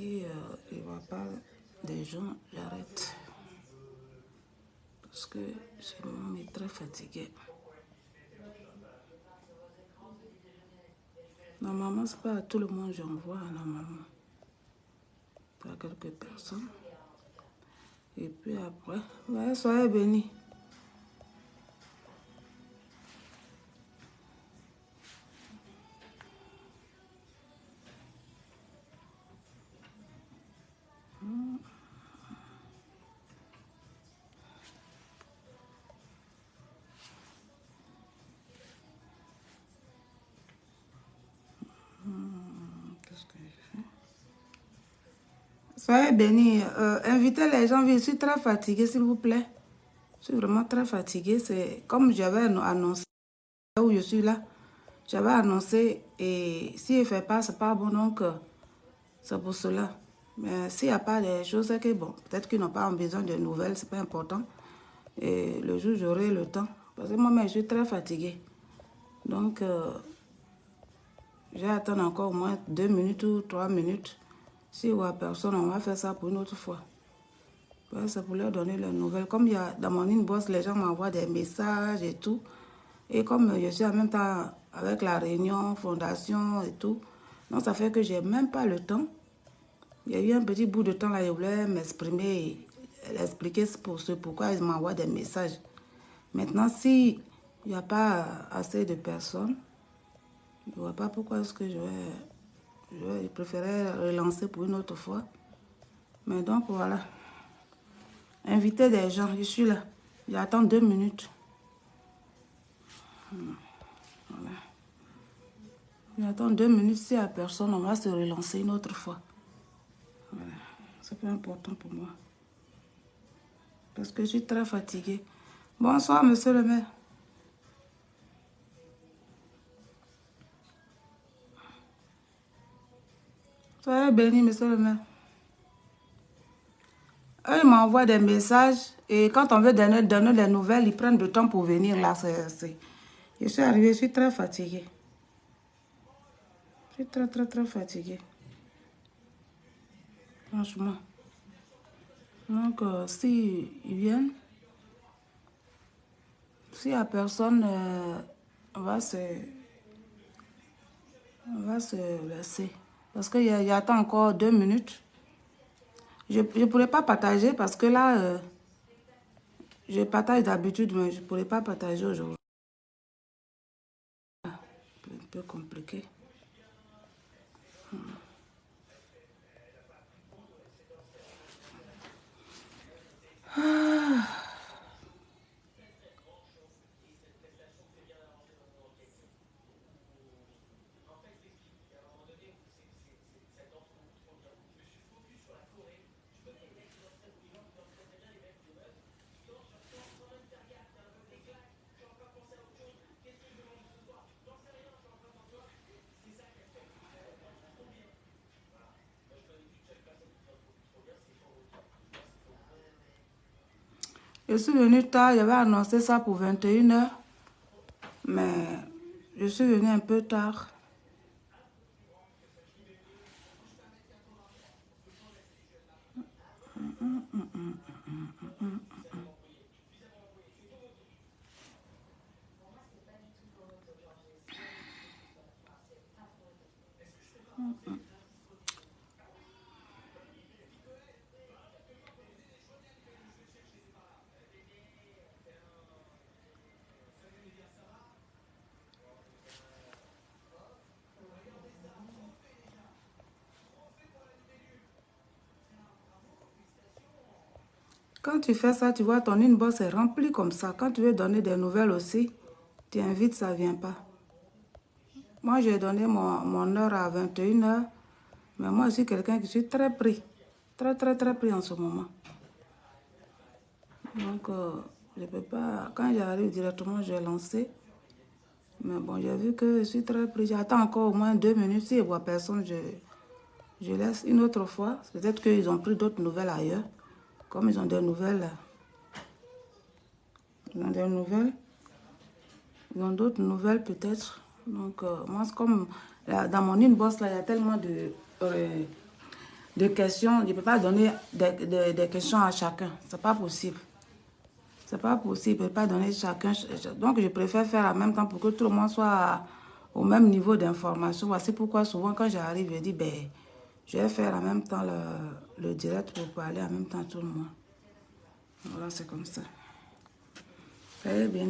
Si il ne voit pas des gens, j'arrête. Parce que je me très fatiguée. Normalement, ce n'est pas à tout le monde que j'envoie, normalement. Pas à quelques personnes. Et puis après, ouais, soyez bénis. Qu'est-ce que je fais? Soyez bénis. Invitez les gens. Je suis très fatiguée, s'il vous plaît. Je suis vraiment très fatiguée. C'est comme j'avais annoncé où je suis là. J'avais annoncé et s'il ne fait pas, c'est pas bon. Donc, c'est pour cela. Mais s'il n'y a pas des choses, c'est que bon, peut-être qu'ils n'ont pas besoin de nouvelles, c'est pas important. Et le jour, j'aurai le temps. Parce que moi-même, je suis très fatiguée. Donc, je vais attendre encore au moins 2 minutes ou 3 minutes. Si il n'y a personne, on va faire ça pour une autre fois. Ouais, c'est pour leur donner les nouvelles. Comme il y a dans mon inbox, les gens m'envoient des messages et tout. Et comme je suis en même temps avec la réunion, fondation et tout, donc ça fait que j'ai même pas le temps. Il y a eu un petit bout de temps là, je voulais m'exprimer et expliquer pourquoi ils m'envoient des messages. Maintenant, si il n'y a pas assez de personnes, je ne vois pas pourquoi est-ce que je préférais relancer pour une autre fois. Mais donc voilà. Inviter des gens, je suis là. J'attends 2 minutes. Voilà. J'attends 2 minutes. S'il n'y a personne, on va se relancer une autre fois. Voilà. C'est pas important pour moi. Parce que je suis très fatiguée. Bonsoir, monsieur le maire. Soyez béni, monsieur le maire. Eux, ils m'envoient des messages et quand on veut donner des nouvelles, ils prennent du temps pour venir là. Je suis arrivée, je suis très fatiguée. Je suis très fatiguée. Franchement. Donc, si ils viennent, s'il n'y a personne, on va se laisser. Parce qu'il y a encore 2 minutes. Je ne pourrais pas partager parce que là, je partage d'habitude, mais je ne pourrais pas partager aujourd'hui. Un peu compliqué. Je suis venue tard, j'avais annoncé ça pour 21 h, mais je suis venue un peu tard. Quand tu fais ça, tu vois, ton inbox est rempli comme ça. Quand tu veux donner des nouvelles aussi, tu invites, ça ne vient pas. Moi, j'ai donné mon heure à 21 h, mais moi, je suis quelqu'un qui suis très pris. Très pris en ce moment. Donc, je ne peux pas... Quand j'arrive directement, je vais lancer. Mais bon, j'ai vu que je suis très pris. J'attends encore au moins 2 minutes. Si je ne vois personne, je laisse une autre fois. Peut-être qu'ils ont pris d'autres nouvelles ailleurs. Comme ils ont des nouvelles. Ils ont des nouvelles. Ils ont d'autres nouvelles peut-être. Donc, moi, c'est comme dans mon inbox, là, il y a tellement de questions. Je ne peux pas donner des questions à chacun. Ce n'est pas possible. C'est pas possible. Je ne peux pas donner chacun. Donc, je préfère faire en même temps pour que tout le monde soit au même niveau d'information. Voici pourquoi souvent, quand j'arrive, je dis, ben, je vais faire en même temps le direct pour parler en même temps tout le monde. Voilà, c'est comme ça. Allez, bien.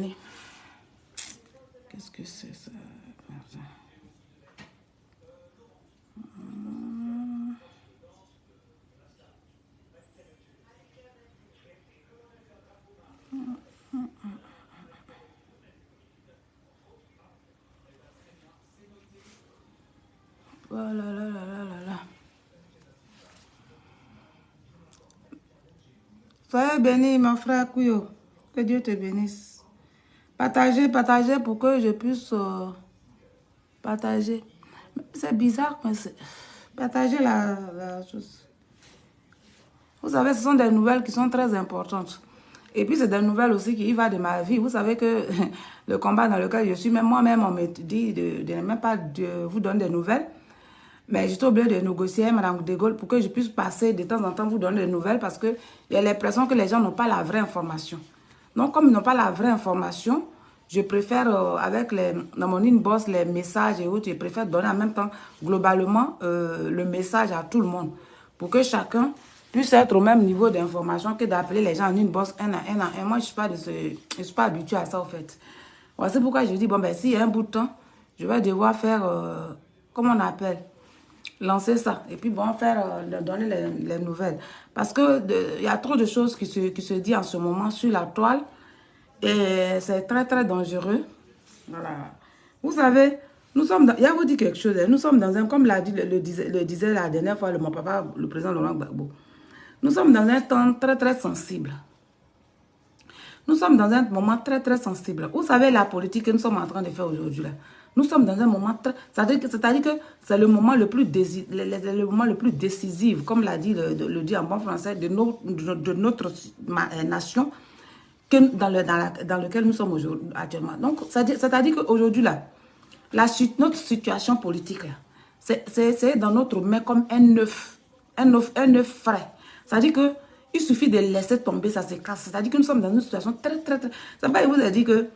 Qu'est-ce que c'est ça? Voilà, là, là, là, là, là. Soyez bénis, mon frère Kouyo. Que Dieu te bénisse. Partagez, partagez pour que je puisse partager. C'est bizarre, mais c'est... Partagez la chose. Vous savez, ce sont des nouvelles qui sont très importantes. Et puis, c'est des nouvelles aussi qui y va de ma vie. Vous savez que le combat dans lequel je suis, même moi-même, on me dit de ne même pas de vous donner des nouvelles. Mais j'étais obligée de négocier avec Mme de Gaulle pour que je puisse passer de temps en temps vous donner des nouvelles parce qu'il y a l'impression que les gens n'ont pas la vraie information. Donc, comme ils n'ont pas la vraie information, je préfère, dans mon inbox, les messages et autres, je préfère donner en même temps, globalement, le message à tout le monde pour que chacun puisse être au même niveau d'information que d'appeler les gens en inbox un à un. Moi, je ne suis pas habituée à ça, en fait. Voilà, c'est pourquoi je dis, bon, ben, s'il y a un bout de temps, je vais devoir faire, comment on appelle, lancer ça. Et puis, bon, donner les nouvelles. Parce que il y a trop de choses qui se disent en ce moment sur la toile. Et c'est très, très dangereux. Voilà. Vous savez, nous sommes dans... Il y a vous dit quelque chose. Nous sommes dans un... Comme le disait la dernière fois mon papa, le président Laurent Gbagbo. Nous sommes dans un temps très, très sensible. Nous sommes dans un moment très, très sensible. Vous savez, la politique que nous sommes en train de faire aujourd'hui, là. Nous sommes dans un moment très... C'est-à-dire que c'est le moment le plus décisif, comme l'a dit, le dit en bon français, de notre nation, dans lequel nous sommes aujourd'hui actuellement. Donc, c'est-à-dire qu'aujourd'hui, là, notre situation politique, là, c'est dans notre main comme un œuf frais. C'est-à-dire que il suffit de laisser tomber, ça se casse. C'est-à-dire que nous sommes dans une situation très, très, très... Ça va, il vous a dit que,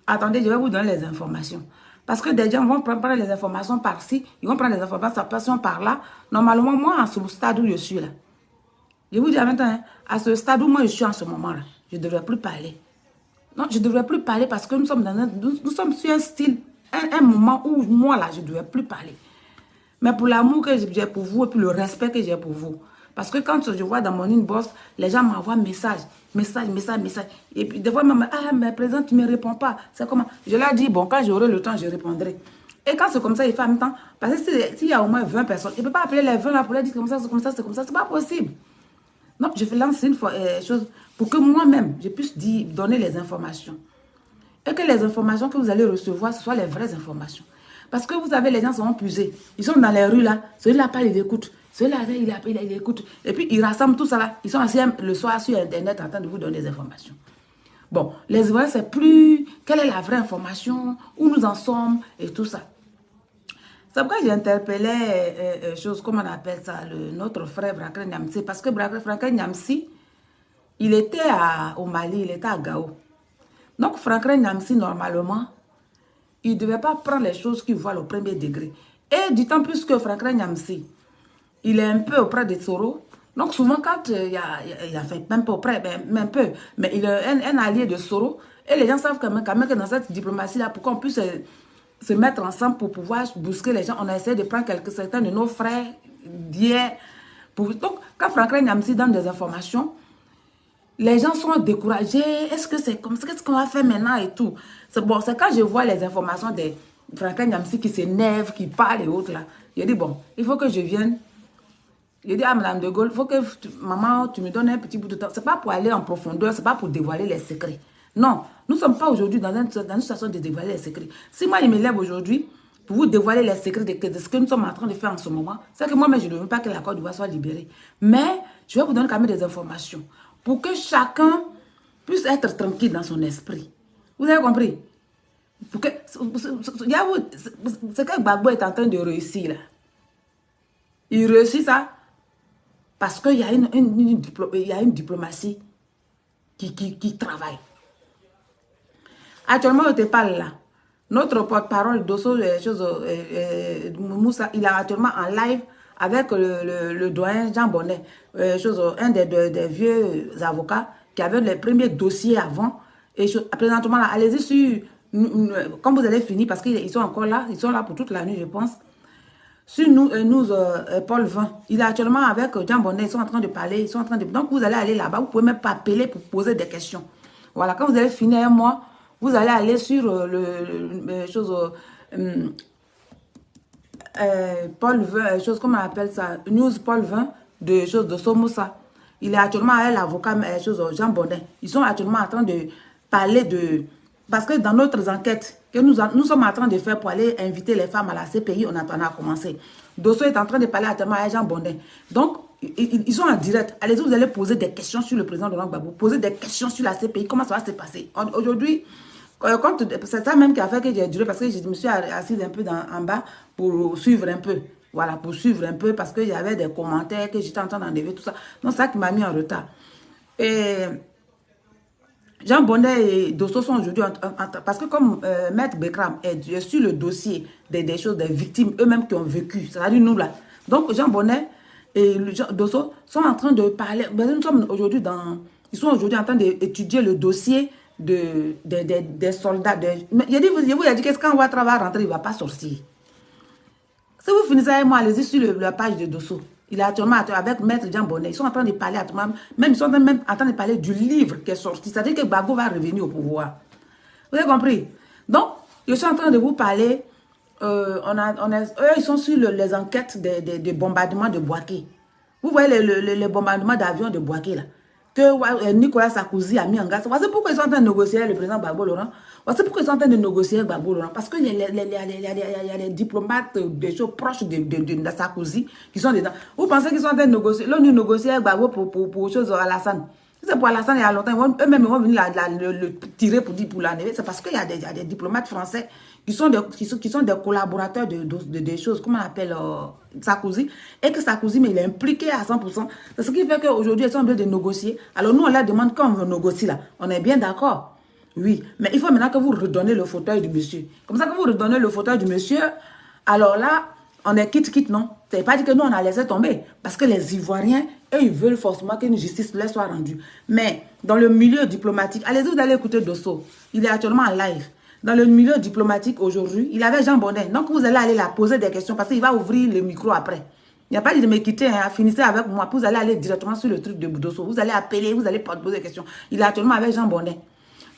attendez, je vais vous donner les informations. Parce que des gens vont prendre les informations par-ci, ils vont prendre les informations par-là. Normalement, moi, à ce stade où je suis là, je vous dis en même temps, hein, à ce stade où moi je suis en ce moment-là, je ne devrais plus parler. Non, je ne devrais plus parler parce que nous sommes sur un style, un moment où moi là, je ne devrais plus parler. Mais pour l'amour que j'ai pour vous et puis le respect que j'ai pour vous. Parce que quand je vois dans mon inbox, les gens m'envoient message. Et puis des fois, maman, ah, mais président, tu ne me réponds pas. C'est comment? Je leur dis, bon, quand j'aurai le temps, je répondrai. Et quand c'est comme ça, il fait en même temps. Parce que s'il y a au moins 20 personnes, il ne peut pas appeler les 20 là pour leur dire comme ça, c'est comme ça, c'est comme ça. C'est pas possible. Non, je fais lancer une chose pour que moi-même, je puisse donner les informations. Et que les informations que vous allez recevoir, ce soient les vraies informations. Parce que vous savez, les gens sont puisés. Ils sont dans les rues là. Celui-là parle, il écoute. Celui-là, il écoute. Et puis, ils rassemblent tout ça là. Ils sont assis le soir sur Internet en train de vous donner des informations. Bon, les vrais, c'est plus... Quelle est la vraie information? Où nous en sommes? Et tout ça. C'est pourquoi j'ai interpellé, comment on appelle ça, notre frère Franklin Nyamsi. Parce que Franklin Nyamsi, il était au Mali, il était à Gao. Donc, Franklin Nyamsi, normalement, il ne devait pas prendre les choses qu'il voit au premier degré. Et d'autant plus que Franklin Nyamsi, il est un peu auprès de Soro. Donc, souvent, quand il a fait même pas auprès, mais un peu, mais il est un allié de Soro. Et les gens savent quand même que dans cette diplomatie-là, pour qu'on puisse se mettre ensemble pour pouvoir bousquer les gens, on a essayé de prendre certains de nos frères d'hier. Donc, quand Franklin Nyamsi donne des informations, les gens sont découragés. Est-ce que c'est comme ça? Qu'est-ce qu'on va faire maintenant et tout? C'est bon, c'est quand je vois les informations de Franklin Nyamsi qui s'énerve, qui parle et autres là. Je dis, bon, il faut que je vienne. Je dis à Mme de Gaulle, il faut que maman, tu me donnes un petit bout de temps. Ce n'est pas pour aller en profondeur, ce n'est pas pour dévoiler les secrets. Non, nous ne sommes pas aujourd'hui dans une situation de dévoiler les secrets. Si moi, il me lève aujourd'hui pour vous dévoiler les secrets de ce que nous sommes en train de faire en ce moment, c'est que moi-même, je ne veux pas que la Côte d'Ivoire soit libérée. Mais je vais vous donner quand même des informations pour que chacun puisse être tranquille dans son esprit. Vous avez compris? C'est que Gbagbo est en train de réussir là. Il réussit ça. Parce qu'il y a il y a une diplomatie qui travaille. Actuellement, je te parle là. Notre porte-parole Dosso, Moussa, il est actuellement en live avec le doyen Jean Bonnet, un des vieux avocats qui avait les premiers dossiers avant. Et présentement, là, allez-y sur, quand vous allez finir, parce qu'ils sont encore là, ils sont là pour toute la nuit, je pense. Sur Paul 20, il est actuellement avec Jean Bonnet, ils sont en train de parler, donc vous allez aller là-bas, vous pouvez même pas appeler pour poser des questions. Voilà, quand vous allez finir un mois, vous allez aller sur Paul 20, comment on appelle ça, News Paul 20, de Somoza. Il est actuellement avec l'avocat Jean Bonnet. Ils sont actuellement en train de parler de... Parce que dans notre enquête que nous sommes en train de faire pour aller inviter les femmes à la CPI, on a commencé. Dosso est en train de parler actuellement avec Jean Bonnet. Donc, ils sont en direct. Allez-y, vous allez poser des questions sur le président Laurent Gbagbo. Poser des questions sur la CPI. Comment ça va se passer? Aujourd'hui, c'est ça même qui a fait que j'ai duré, parce que je me suis assise un peu en bas pour suivre un peu. Voilà, pour suivre un peu, parce qu'il y avait des commentaires que j'étais en train d'enlever, tout ça. Donc, ça qui m'a mis en retard. Et Jean Bonnet et Dosso sont aujourd'hui, parce que comme Maître Bekram est sur le dossier des choses, des victimes eux-mêmes qui ont vécu, c'est-à-dire nous là. Donc, Jean Bonnet et Dosso sont en train de parler, nous sommes aujourd'hui ils sont aujourd'hui en train d'étudier le dossier des soldats. Je vous ai dit que quand Ouattara va rentrer, il ne va pas sortir. Si vous finissez avec moi, allez-y sur la page de Dosso. Il est actuellement avec Maître Jean Bonnet. Ils sont en train de parler actuellement, même ils sont même en train de parler du livre qui est sorti. C'est-à-dire que Gbagbo va revenir au pouvoir. Vous avez compris? Donc, je suis en train de vous parler. Eux, ils sont sur les enquêtes des bombardements de Bouaké. Vous voyez les bombardements d'avions de Bouaké là, que Nicolas Sarkozy a mis en garde. Voici pourquoi ils sont en train de négocier avec le président Gbagbo Laurent. Voici pourquoi ils sont en train de négocier avec Gbagbo Laurent. Parce qu'il y a des diplomates, des choses proches de Sarkozy qui sont dedans. Vous pensez qu'ils sont en train de négocier? Là, nous négocions avec Gbagbo pour choses à Alassane. C'est pour Alassane, il y a longtemps, eux-mêmes vont venir le tirer pour l'enlever. C'est parce qu'il y a des diplomates français qui sont des collaborateurs des choses, comment on appelle Sarkozy, et que Sarkozy, mais il est impliqué à 100%. C'est ce qui fait qu'aujourd'hui, ils sont en train de négocier. Alors nous, on leur demande quand on négocie là. On est bien d'accord. Oui, mais il faut maintenant que vous redonnez le fauteuil du monsieur. Comme ça que vous redonnez le fauteuil du monsieur, alors là, on est quitte, non? Ça ne veut pas dire que nous, on a laissé tomber. Parce que les Ivoiriens, eux, ils veulent forcément qu'une justice leur soit rendue. Mais dans le milieu diplomatique, allez-y, vous allez écouter Dosso. Il est actuellement en live. Dans le milieu diplomatique aujourd'hui, il avait Jean Bonnet. Donc, vous allez aller là poser des questions parce qu'il va ouvrir le micro après. Il n'y a pas dit de me quitter, hein, finissez avec moi. Vous allez aller directement sur le truc de Dosso. Vous allez appeler, vous allez poser des questions. Il est actuellement avec Jean Bonnet.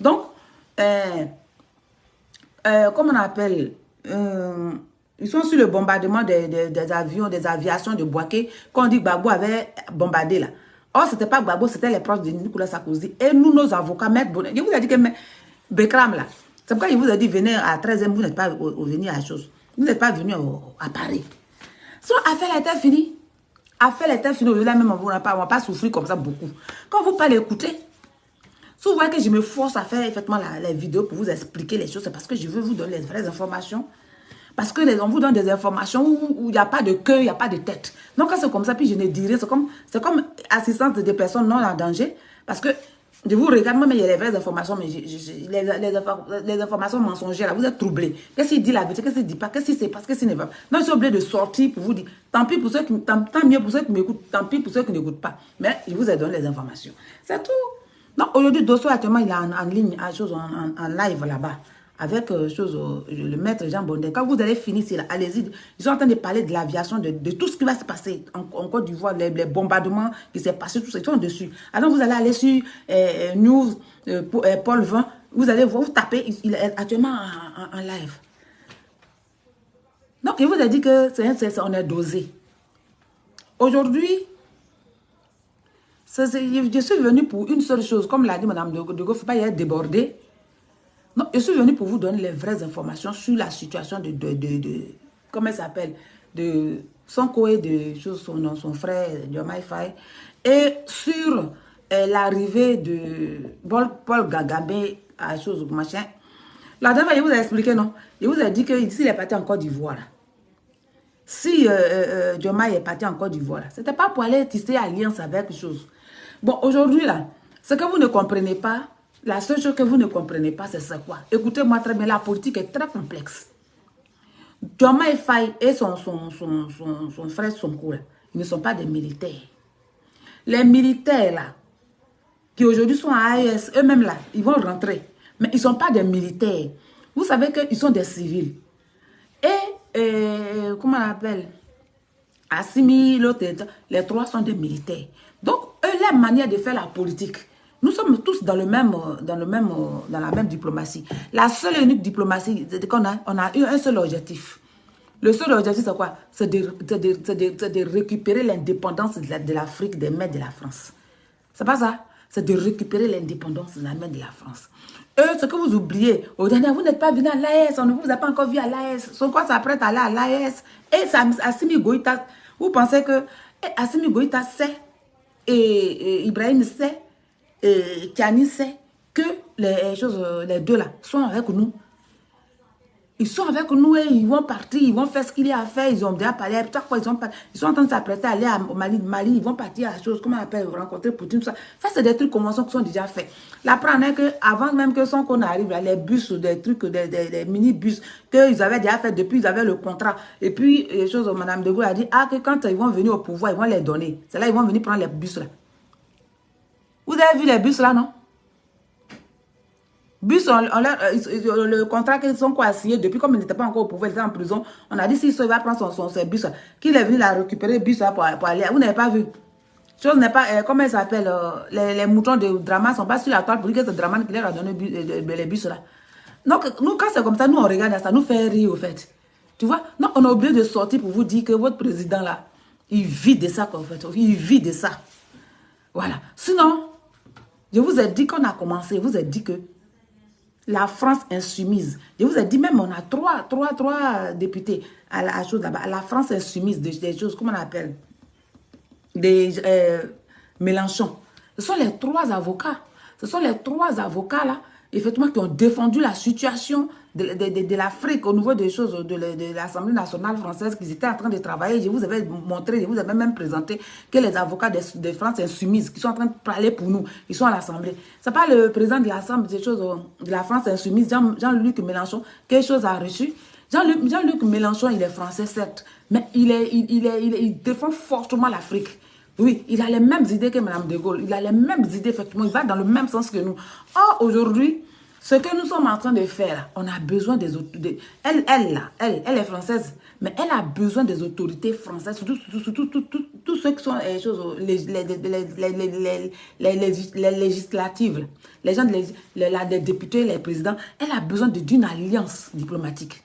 Donc, comment on appelle ils sont sur le bombardement des avions, des aviations de Bouaké, qu'on dit que Gbagbo avait bombardé là. Or, ce n'était pas Gbagbo, c'était les proches de Nicolas Sarkozy. Et nous, nos avocats, Maître Bonnet, je vous ai dit que Bekram là, c'est pourquoi il vous a dit venez à 13h, vous n'êtes pas venu à la chose. Vous n'êtes pas venu à Paris. Son affaire était finie. Affaire était finie. Là même, on ne va pas souffrir comme ça beaucoup. Quand vous parlez, écoutez. Si vous voyez que je me force à faire effectivement les vidéos pour vous expliquer les choses, c'est parce que je veux vous donner les vraies informations. Parce que on vous donne des informations où il n'y a pas de queue, il n'y a pas de tête. Donc quand c'est comme ça, puis je ne dis rien. C'est comme assistance des personnes non en danger. Parce que je vous regarde, mais il y a les vraies informations, mais les informations mensongères, là, vous êtes troublés. Qu'est-ce qu'il dit la vérité, qu'est-ce qu'il ne dit pas, qu'est-ce qu'il sait pas, qu'est-ce qu'il ne va pas. Donc je suis obligé de sortir pour vous dire, tant pis pour ceux qui, tant mieux pour ceux qui m'écoutent, tant pis pour ceux qui n'écoutent pas. Mais je vous ai donné les informations. C'est tout. Donc aujourd'hui, Dosso actuellement, il est en ligne, en live là-bas. Avec le maître Jean Bonnet. Quand vous allez finir, allez-y. Ils sont en train de parler de l'aviation, de tout ce qui va se passer en Côte d'Ivoire, les bombardements qui s'est passé, tout ça. Ils sont dessus. Alors vous allez aller sur News Paul 20. Vous allez voir, vous tapez, il est actuellement en live. Donc, il vous a dit que on est dosé. Aujourd'hui, je suis venu pour une seule chose. Comme l'a dit Mme de Gaulle, il ne faut pas y être débordé. Non, je suis venu pour vous donner les vraies informations sur la situation comment elle s'appelle, de Sonko et de son frère, Diomaye Faye, et sur l'arrivée de Paul Kagame à chose machin. La dernière fois, je vous ai expliqué, non? Je vous ai dit que ici, il est parti en Côte d'Ivoire. Si Diomaye est parti en Côte d'Ivoire, ce n'était pas pour aller tisser alliance avec quelque chose. Bon, aujourd'hui, là, ce que vous ne comprenez pas, la seule chose que vous ne comprenez pas, c'est quoi? Écoutez-moi très bien, la politique est très complexe. Diomaye Faye et son frère Sonko, là, ils ne sont pas des militaires. Les militaires, là, qui aujourd'hui sont à AES, eux-mêmes, là, ils vont rentrer. Mais ils ne sont pas des militaires. Vous savez qu'ils sont des civils. Et, comment on appelle? Assimi, l'autre, les trois sont des militaires. Donc, eux, leur manière de faire la politique, nous sommes tous dans la même diplomatie. La seule et unique diplomatie qu'on a, on a eu un seul objectif. Le seul objectif, c'est quoi? C'est de récupérer l'indépendance de l'Afrique des mains de la France. C'est pas ça? C'est de récupérer l'indépendance de la main de la France. Eux, ce que vous oubliez, au dernier, vous n'êtes pas venu à l'AES, on ne vous a pas encore vu à l'AES. Son quoi s'apprête à aller à l'AES. Et Assimi Goïta, vous pensez que Assimi Goïta sait, et Ibrahim sait, et Tiani sait que les deux là sont avec nous. Ils sont avec nous et ils vont partir, ils vont faire ce qu'il y a à faire. Ils ont déjà parlé. Chaque fois, ils sont en train de s'apprêter à aller au Mali. Ils vont partir à la chose, comment on appelle, rencontrer Poutine, tout ça. Ça, c'est des trucs conventions qui sont déjà faits. La preuve est qu'avant même que son qu'on arrive, là, les bus, des trucs, des mini-bus qu'ils avaient déjà fait depuis, ils avaient le contrat. Et puis, les choses, Mme de Gaulle a dit, que quand ils vont venir au pouvoir, ils vont les donner. C'est là ils vont venir prendre les bus là. Vous avez vu les bus là, non? Bus, le contrat qu'ils sont quoi signé depuis, comme il n'était pas encore au pouvoir, il était en prison. On a dit s'il va prendre ses bus, qu'il est venu la récupérer, bus là, pour aller. Vous n'avez pas vu. Chose n'est pas, comment il s'appelle, les moutons de Drama ne sont pas sur la toile pour dire que c'est Drama qui leur a donné les bus là. Donc, nous, quand c'est comme ça, nous, on regarde ça, nous fait rire au fait. Tu vois? Non, on a oublié de sortir pour vous dire que votre président là, il vit de ça, en fait. Il vit de ça. Voilà. Sinon, je vous ai dit qu'on a commencé, je vous ai dit que la France insoumise. Je vous ai dit même, on a trois députés à la chose là-bas. La France insoumise, des choses, comment on appelle? Des Mélenchon. Ce sont les trois avocats. Ce sont les trois avocats là, effectivement, qui ont défendu la situation de l'Afrique au niveau des choses de l'Assemblée nationale française qu'ils étaient en train de travailler. Je vous avais montré, je vous avais même présenté que les avocats de France insoumise qui sont en train de parler pour nous, ils sont à l'Assemblée. Ce n'est pas le président de l'Assemblée des choses de la France insoumise, Jean-Luc Mélenchon, quelque chose a reçu. Jean-Luc Mélenchon, il est français, certes, mais il défend fortement l'Afrique. Oui, il a les mêmes idées que Mme de Gaulle. Il a les mêmes idées, effectivement. Il va dans le même sens que nous. Or, aujourd'hui, ce que nous sommes en train de faire, on a besoin des autorités. Elle est française, mais elle a besoin des autorités françaises, surtout tous ceux qui sont les législatives, les gens, les députés, les présidents. Elle a besoin d'une alliance diplomatique.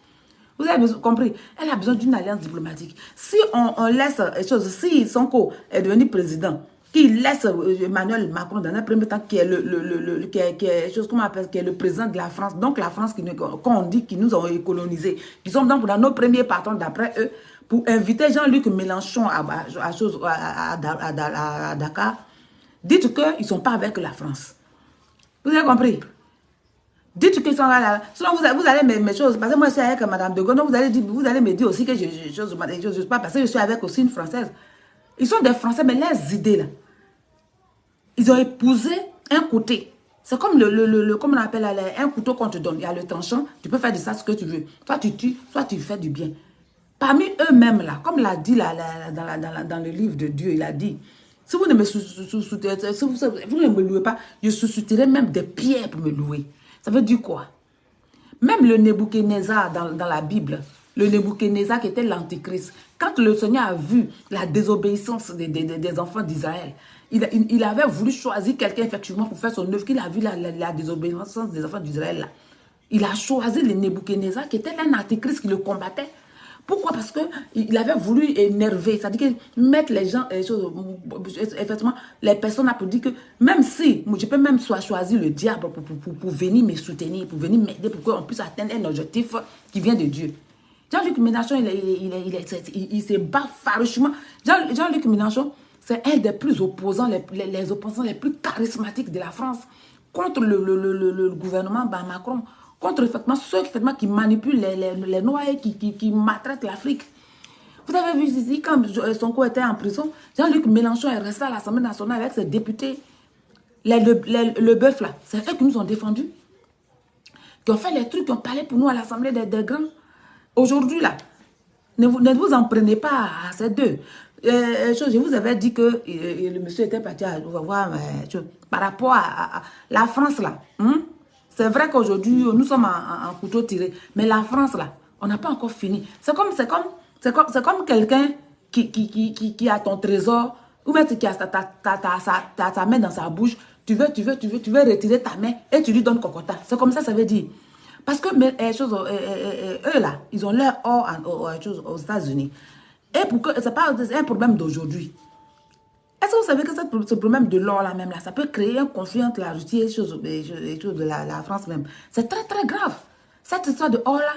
Vous avez compris? Elle a besoin d'une alliance diplomatique. Si on laisse les choses, si Sonko est devenu président, qu'il laisse Emmanuel Macron dans un premier temps, qui est le président de la France, donc la France qu'on dit qu'ils nous ont colonisés, qui sont donc dans nos premiers patrons d'après eux, pour inviter Jean-Luc Mélenchon à Dakar, dites qu'ils ne sont pas avec la France. Vous avez compris? Dites qu'ils sont là. Sinon, vous allez mes choses. Parce que moi, je suis avec Mme de Gaulle. Vous allez me dire aussi que je ne sais pas. Parce que je suis avec aussi une Française. Ils sont des Français, mais leurs idées, là. Ils ont épousé un côté. C'est comme comme on appelle un couteau qu'on te donne. Il y a le tranchant. Tu peux faire de ça ce que tu veux. Soit tu tues, soit tu fais du bien. Parmi eux-mêmes, là, comme l'a dit dans le livre de Dieu, il a dit, si vous ne me louez pas, je susciterai même des pierres pour me louer. Ça veut dire quoi? Même le Nebuchadnezzar dans la Bible, le Nebuchadnezzar qui était l'antichrist, quand le Seigneur a vu la désobéissance des enfants d'Israël, il avait voulu choisir quelqu'un effectivement pour faire son œuvre, qu'il a vu la désobéissance des enfants d'Israël là. Il a choisi le Nebuchadnezzar qui était un antichrist qui le combattait. Pourquoi? Parce qu'il avait voulu énerver, c'est-à-dire que mettre les gens, effectivement, les personnes pour dire que même si, je peux même choisir le diable pour venir me soutenir, pour venir m'aider, pour qu'on puisse atteindre un objectif qui vient de Dieu. Jean-Luc Mélenchon, il se bat farouchement. Jean-Luc Mélenchon, c'est un des plus opposants, les opposants les plus charismatiques de la France contre le gouvernement Macron. Contre effectivement, ceux effectivement, qui manipulent les Noirs et qui maltraitent l'Afrique. Vous avez vu ici, quand Sonko était en prison, Jean-Luc Mélenchon est resté à l'Assemblée nationale avec ses députés. Le bœuf là, c'est eux qui nous ont défendus, qui ont fait les trucs, qui ont parlé pour nous à l'Assemblée des grands. Aujourd'hui là, ne vous en prenez pas à ces deux. Je vous avais dit que le monsieur était parti à voir par rapport à la France là. C'est vrai qu'aujourd'hui, nous sommes en couteau tiré. Mais la France là, on n'a pas encore fini. C'est comme quelqu'un qui a ton trésor, ou même qui a ta main dans sa bouche. Tu veux retirer ta main et tu lui donnes cocotta. C'est comme ça veut dire. Parce que eux là, ils ont leur or aux États-Unis. Et pour que c'est pas un problème d'aujourd'hui. Est-ce que vous savez que ce problème de l'or là même là, ça peut créer un conflit entre la Russie et de la France même. C'est très très grave. Cette histoire de or là.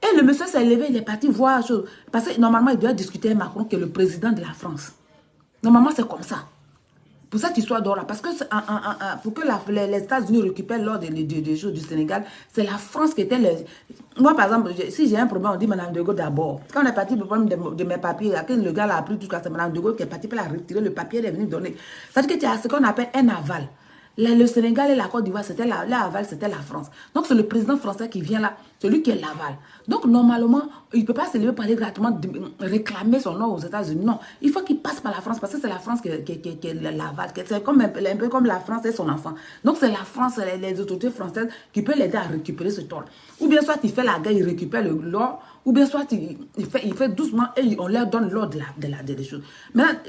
Et le monsieur s'est levé, il est parti voir. Parce que normalement, il doit discuter avec Macron, qui est le président de la France. Normalement, c'est comme ça. Pour cette histoire d'or là. Parce que pour que les États-Unis récupèrent l'or des choses du Sénégal, c'est la France qui était... Moi, par exemple, si j'ai un problème, on dit Madame de Gaulle d'abord. Quand on est parti pour le problème de mes papiers, le gars l'a appris tout ça, c'est Madame de Gaulle qui est parti pour la retirer, le papier, elle est venue donner. C'est-à-dire que tu as ce qu'on appelle un aval. Le Sénégal et la Côte d'Ivoire, c'était l'aval, c'était la France. Donc, c'est le président français qui vient là, celui qui est l'aval. Donc, normalement, il ne peut pas se lever par aller gratuitement réclamer son nom aux États-Unis. Non, il faut qu'il passe par la France, parce que c'est la France qui est l'aval. C'est un peu comme la France et son enfant. Donc, c'est la France, les autorités françaises qui peuvent l'aider à récupérer ce tort. Ou bien soit il fait la guerre, il récupère l'or, ou bien soit il fait doucement et on leur donne l'or des choses. Maintenant,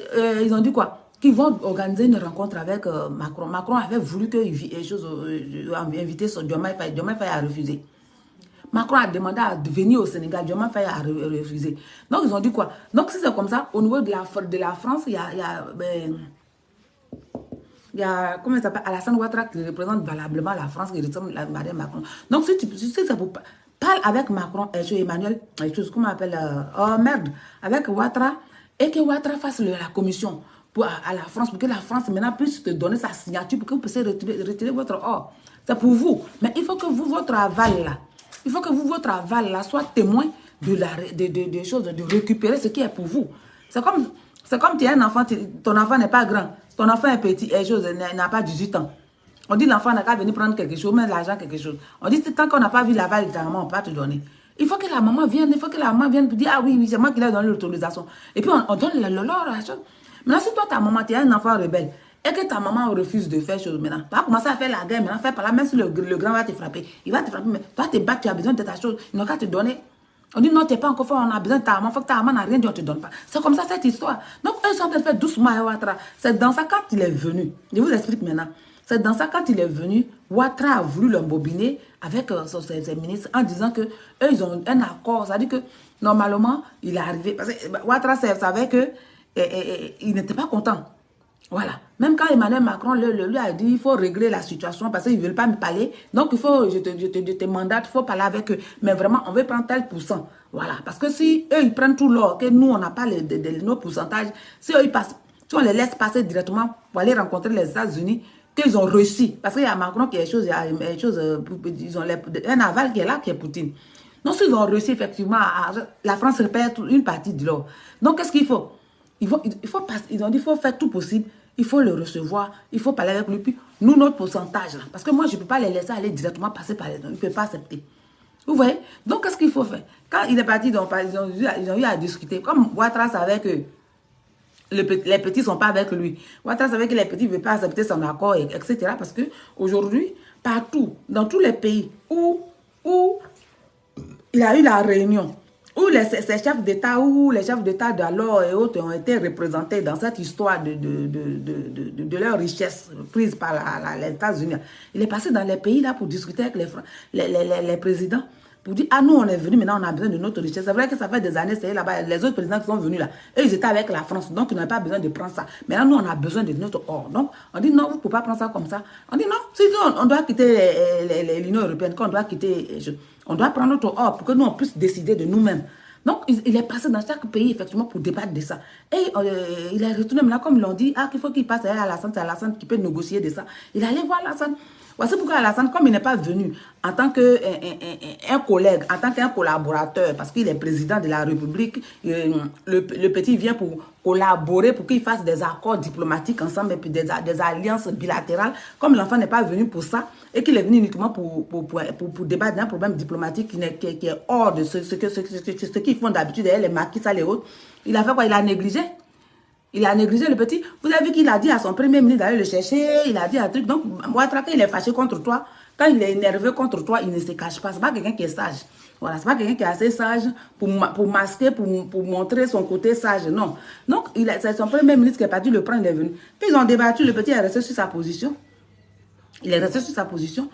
ils ont dit quoi? Qui vont organiser une rencontre avec Macron. Macron avait voulu inviter Diomaye Faye. Diomaye Faye a refusé. Macron a demandé à venir au Sénégal. Diomaye Faye a refusé. Donc, ils ont dit quoi? Donc, si c'est comme ça, au niveau de la France, il y a comment il s'appelle? Alassane Ouattara qui représente valablement la France, qui représente Madame Macron. Donc, si ça vous parle avec Macron, Emmanuel, comment on appelle? Avec Ouattara, et que Ouattara fasse la commission à la France, pour que la France maintenant puisse te donner sa signature pour que vous puissiez retirer votre or. C'est pour vous. Mais il faut que votre aval là, soit témoin de choses, de récupérer ce qui est pour vous. C'est comme tu as un enfant, ton enfant n'est pas grand, ton enfant est petit, n'a pas 18 ans. On dit l'enfant n'a qu'à venir prendre quelque chose, mettre l'argent, quelque chose. On dit tant qu'on n'a pas vu l'aval, littéralement, on ne peut pas te donner. Il faut que la maman vienne, pour dire, ah oui, c'est moi qui l'ai donné l'autorisation. Et puis on donne l'or à la chose. Maintenant, si toi, ta maman, tu es un enfant rebelle, et que ta maman refuse de faire chose maintenant, tu vas commencer à faire la guerre, maintenant, faire par là, même si le grand va te frapper, il va te frapper, mais toi, tu es battu, tu as besoin de ta chose, ils n'ont qu'à te donner. On dit non, tu n'es pas encore fort, on a besoin de ta maman, il faut que ta maman n'a rien dit, on ne te donne pas. C'est comme ça cette histoire. Donc, eux sont en train de faire doucement à Ouattara. C'est dans ça, quand il est venu, je vous explique maintenant, c'est dans ça, quand il est venu, Ouattara a voulu l'embobiner avec ses ministres en disant que eux, ils ont un accord. C'est-à-dire que, normalement, il est arrivé, parce que Ouattara savait que il n'était pas content. Voilà. Même quand Emmanuel Macron lui a dit il faut régler la situation parce qu'ils ne veulent pas me parler. Donc, il faut, je te mandate, il faut parler avec eux. Mais vraiment, on veut prendre tel pourcent. Voilà. Parce que si eux, ils prennent tout l'or, que nous, on n'a pas nos pourcentages, si eux, ils passent, si on les laisse passer directement pour aller rencontrer les États-Unis, qu'ils ont réussi. Parce qu'il y a Macron qui a ils ont un aval qui est là, qui est Poutine. Donc, s'ils ont réussi effectivement, la France répète une partie de l'or. Donc, qu'est-ce qu'il faut? Ils ont dit il faut faire tout possible, il faut le recevoir, il faut parler avec lui, puis nous, notre pourcentage là, parce que moi, je ne peux pas les laisser aller directement passer par les dons, ils ne peuvent pas accepter. Vous voyez? Donc, qu'est-ce qu'il faut faire? Quand il est parti, ils ont eu à discuter. Comme Ouattara savait que les petits ne sont pas avec lui, Ouattara savait que les petits ne veulent pas accepter son accord, etc. Parce qu'aujourd'hui, partout, dans tous les pays où il a eu la réunion, où ces chefs d'État ou les chefs d'État d'alors et autres ont été représentés dans cette histoire de leur richesse prise par les États-Unis. Il est passé dans les pays là pour discuter avec les présidents, pour dire, ah nous on est venus, maintenant on a besoin de notre richesse. C'est vrai que ça fait des années, c'est là-bas, les autres présidents qui sont venus là, eux ils étaient avec la France, donc ils n'avaient pas besoin de prendre ça. Maintenant nous on a besoin de notre or. Donc on dit non, vous ne pouvez pas prendre ça comme ça. On dit non, si on doit quitter l'Union européenne, quand on doit quitter... On doit prendre notre or pour que nous, on puisse décider de nous-mêmes. Donc, il est passé dans chaque pays, effectivement, pour débattre de ça. Et il est retourné maintenant, comme ils l'ont dit, qu'il faut qu'il passe à Alassane, c'est Alassane qui peut négocier de ça. Il est allé voir Alassane. Voici pourquoi Alassane, comme il n'est pas venu en tant qu'un collègue, en tant qu'un collaborateur, parce qu'il est président de la République, le petit vient pour collaborer, pour qu'il fasse des accords diplomatiques ensemble et puis des alliances bilatérales. Comme l'enfant n'est pas venu pour ça et qu'il est venu uniquement pour débattre d'un problème diplomatique qui est hors de ce qu'ils font d'habitude, les maquis, ça, les autres, il a fait quoi? Il a négligé. Il a négligé le petit. Vous avez vu qu'il a dit à son premier ministre d'aller le chercher. Il a dit un truc. Donc, Ouattara, il est fâché contre toi. Quand il est énervé contre toi, il ne se cache pas. Ce n'est pas quelqu'un qui est sage. Voilà, ce n'est pas quelqu'un qui est assez sage pour masquer, pour montrer son côté sage. Non. Donc, c'est son premier ministre qui est parti le prendre, il est venu. Puis ils ont débattu. Le petit est resté sur sa position. Il est resté sur sa position.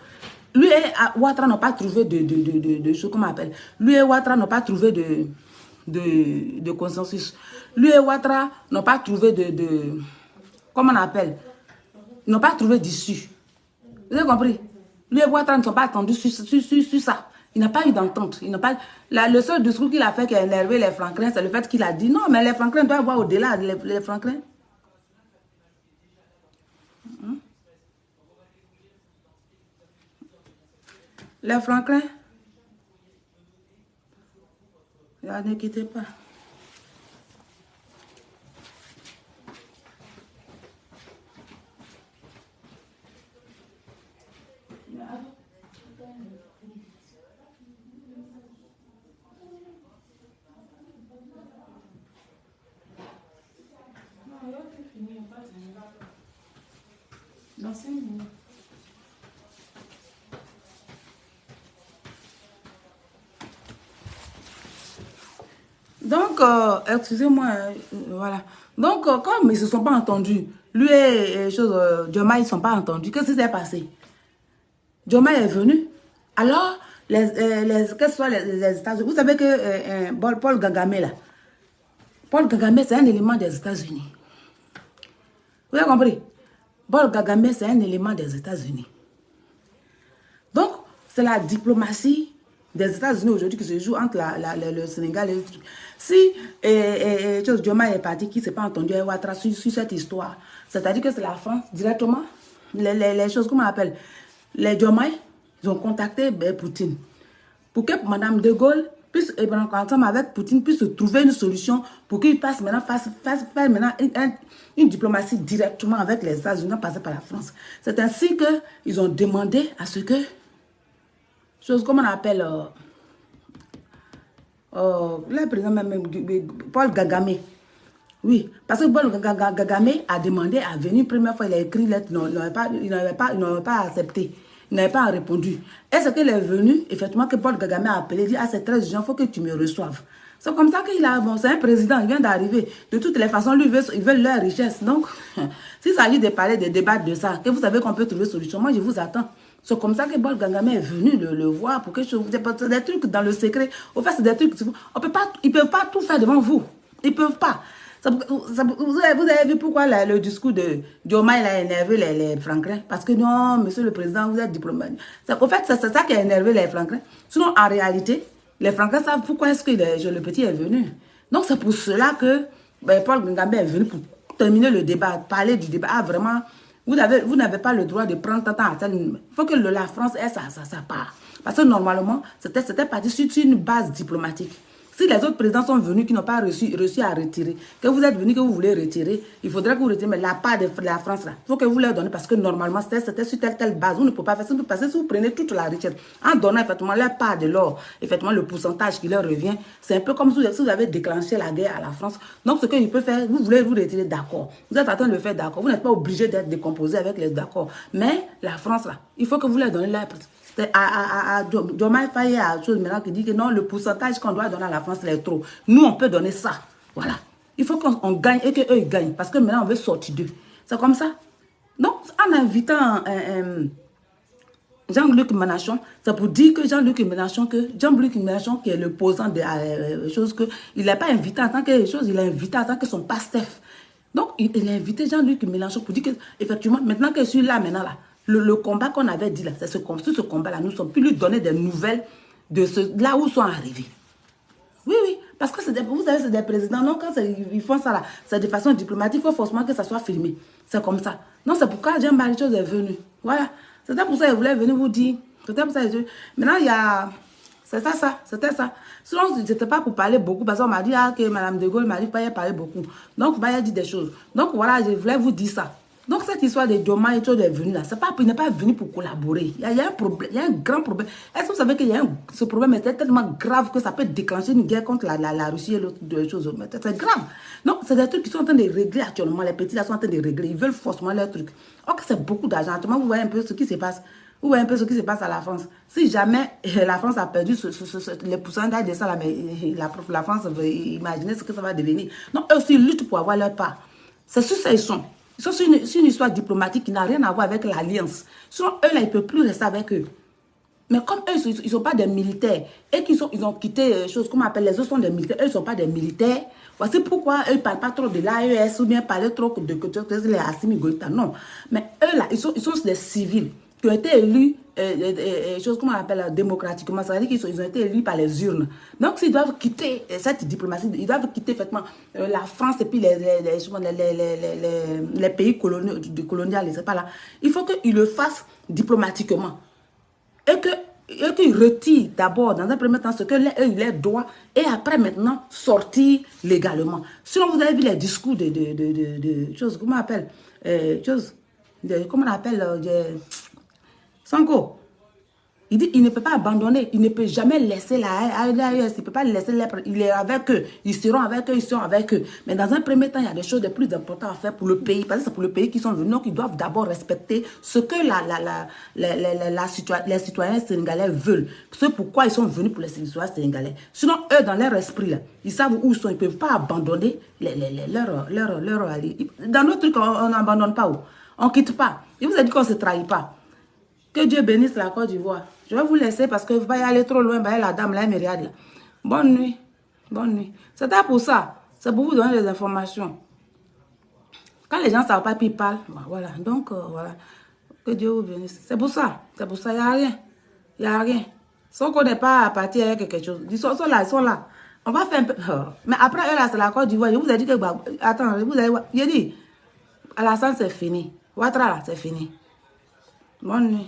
Lui et Ouattara n'ont pas trouvé de choses, comment on appelle. Lui et Ouattara n'ont pas trouvé de consensus. Lui et Ouattara n'ont pas trouvé comment on appelle, n'ont pas trouvé d'issue. Vous avez compris? Lui et Ouattara ne sont pas attendus sur ça. Il n'a pas eu d'entente. Le seul discours qu'il a fait qui a énervé les Franklins, c'est le fait qu'il a dit non, mais les Franklins doivent voir au-delà. Les Franklins. Les Franklins. Ne quittez pas. Donc, excusez-moi, voilà. Donc, comme ils ne se sont pas entendus, lui et Diomaye, ils ne sont pas entendus, qu'est-ce qui s'est passé? Diomaye est venu. Alors, que ce soit les États-Unis, vous savez que Paul Kagame, là, Paul Kagame, c'est un élément des États-Unis. Vous avez compris? Paul Kagame, c'est un élément des États-Unis. Donc, c'est la diplomatie des États-Unis aujourd'hui qui se joue entre le Sénégal et le truc. Si Diomaye est parti, qui ne s'est pas entendu à Ouattara sur cette histoire, c'est-à-dire que c'est la France directement, les choses, comment on appelle, les Diomaye, ils ont contacté Poutine pour que Mme de Gaulle puisse, ensemble avec Poutine, puisse trouver une solution pour qu'il fasse maintenant, faire maintenant une diplomatie directement avec les États-Unis, passer par la France. C'est ainsi qu'ils ont demandé à ce que, chose comme on appelle, le président même, Paul Kagame. Oui, parce que Paul Kagame a demandé à venir une première fois, il a écrit lettre, il n'avait pas accepté. Il n'avait pas répondu. Est-ce qu'il est venu, effectivement, que Paul Kagame a appelé, il dit, ah, c'est très urgent, il faut que tu me reçoives. C'est comme ça qu'il a, bon, c'est un président, il vient d'arriver. De toutes les façons, lui, il veut leur richesse. Donc, s'il s'agit de parler, de débattre de ça, que vous savez qu'on peut trouver solution, moi, je vous attends. C'est comme ça que Paul Kagame est venu le voir pour que je vous c'est des trucs dans le secret. Au fait, c'est des trucs, on peut pas, ils ne peuvent pas tout faire devant vous. Ils ne peuvent pas. Vous avez vu pourquoi le discours de Diomaye a énervé les Franklins? Parce que non, monsieur le président, vous êtes diplomate. Au fait, c'est ça qui a énervé les Franklins. Sinon, en réalité, les Franklins savent pourquoi est-ce que le petit est venu. Donc, c'est pour cela que Paul Kagame est venu pour terminer le débat, parler du débat. Ah, vraiment, vous n'avez pas le droit de prendre tant à tel. Il faut que la France ait sa part. Parce que normalement, c'était parti sur une base diplomatique. Si les autres présidents sont venus qui n'ont pas réussi à retirer, que vous êtes venus, que vous voulez retirer, il faudrait que vous retirez, mais la part de la France, là, il faut que vous leur donnez, parce que normalement, c'était sur telle base. Vous ne pouvez pas faire ça, parce que si vous prenez toute la richesse, en donnant effectivement leur part de l'or, effectivement le pourcentage qui leur revient, c'est un peu comme si vous avez déclenché la guerre à la France. Donc, ce qu'il peut faire, vous voulez vous retirer, d'accord. Vous êtes en train de le faire, d'accord. Vous n'êtes pas obligé d'être décomposé avec les d'accord. Mais la France, là, il faut que vous leur donnez leur part. Diomaye Faye a chose maintenant qui dit que non, le pourcentage qu'on doit donner à la France, c'est trop. Nous, on peut donner ça. Voilà. Il faut qu'on gagne et qu'eux, ils gagnent. Parce que maintenant, on veut sortir d'eux. C'est comme ça. Donc, en invitant Jean-Luc Mélenchon, c'est pour dire que Jean-Luc Mélenchon, qui est l'opposant de choses, il n'est pas invité en tant que chose, il est invité en tant que son pastef. Donc, il a invité Jean-Luc Mélenchon pour dire que, effectivement, maintenant que je suis là, le combat qu'on avait dit là, c'est ce combat-là, nous ne sommes plus lui donner des nouvelles de là où ils sont arrivés. Oui, parce que vous savez, c'est des présidents, non, quand ils font ça là, c'est de façon diplomatique, il faut forcément que ça soit filmé. C'est comme ça. Non, c'est pourquoi Jean-Marie Chose est venu. Voilà. C'était pour ça qu'il voulait venir vous dire. C'était pour ça. Maintenant, il y a... C'était ça. Sinon, ce n'était pas pour parler beaucoup, parce qu'on m'a dit que Madame de Gaulle m'a dit pas parler beaucoup. Donc, il a dit des choses. Donc, voilà, je voulais vous dire ça. Donc, cette histoire de Diomaye et tout est venue là. Il n'est pas venu pour collaborer. Il y a un problème, il y a un grand problème. Est-ce que vous savez qu'il y a ce problème est tellement grave que ça peut déclencher une guerre contre la Russie et l'autre chose. C'est grave. Donc, c'est des trucs qui sont en train de régler actuellement. Les petits là sont en train de régler. Ils veulent forcément leurs trucs. Or, c'est beaucoup d'argent. Actuellement, vous voyez un peu ce qui se passe. Vous voyez un peu ce qui se passe à la France. Si jamais la France a perdu les pourcentages de ça, là, mais la France veut imaginer ce que ça va devenir. Donc, eux aussi luttent pour avoir leur part. C'est sur ça ils sont. Ils sont sur une histoire diplomatique qui n'a rien à voir avec l'alliance. Sinon, eux, là, ils ne peuvent plus rester avec eux. Mais comme eux, ils ne sont pas des militaires et ils ont quitté choses, comme on appelle, les autres sont des militaires, eux, ils ne sont pas des militaires. Voici pourquoi eux ne parlent pas trop de l'AES ou bien parler trop de les Assimi Goïta. Non. Mais eux, là, ils sont des civils qui ont été élus, chose qu'on appelle démocratiquement, ça veut dire qu'ils ont été élus par les urnes. Donc, s'ils doivent quitter cette diplomatie, ils doivent quitter effectivement la France et puis les pays coloniaux, c'est pas là. Il faut qu'ils le fassent diplomatiquement. Et qu'ils retirent d'abord, dans un premier temps, ce que les doit, et après maintenant, sortir légalement. Sinon, vous avez vu les discours de choses, comment on appelle, comment on appelle, Sonko. Il dit qu'il ne peut pas abandonner, il ne peut jamais laisser l'AES, il ne peut pas laisser il est avec eux, ils seront avec eux. Mais dans un premier temps, il y a des choses de plus importantes à faire pour le pays, parce que c'est pour le pays qu'ils sont venus, donc ils doivent d'abord respecter ce que les citoyens sénégalais veulent. C'est pourquoi ils sont venus pour les citoyens sénégalais. Sinon, eux, dans leur esprit, là, ils savent où ils sont, ils ne peuvent pas abandonner leur alliés. Dans notre truc, on n'abandonne pas où. On ne quitte pas. Il vous a dit qu'on ne se trahit pas. Que Dieu bénisse la Côte d'Ivoire. Je vais vous laisser parce que vous allez aller trop loin. La dame, là, myriade, là. Bonne nuit. Bonne nuit. C'était pour ça. C'est pour vous donner les informations. Quand les gens ne savent pas, puis ils parlent. Voilà. Donc, voilà. Que Dieu vous bénisse. C'est pour ça. C'est pour ça. Il n'y a rien. Il n'y a rien. Sauf qu'on n'est pas à partir avec quelque chose. Ils sont là. Ils sont là. On va faire un peu. Mais après, eux, là, c'est la Côte d'Ivoire. Je vous ai dit que. Attends, vous allez voir. J'ai dit. Alassane, c'est fini. Ouattara, là, c'est fini. Bonne nuit.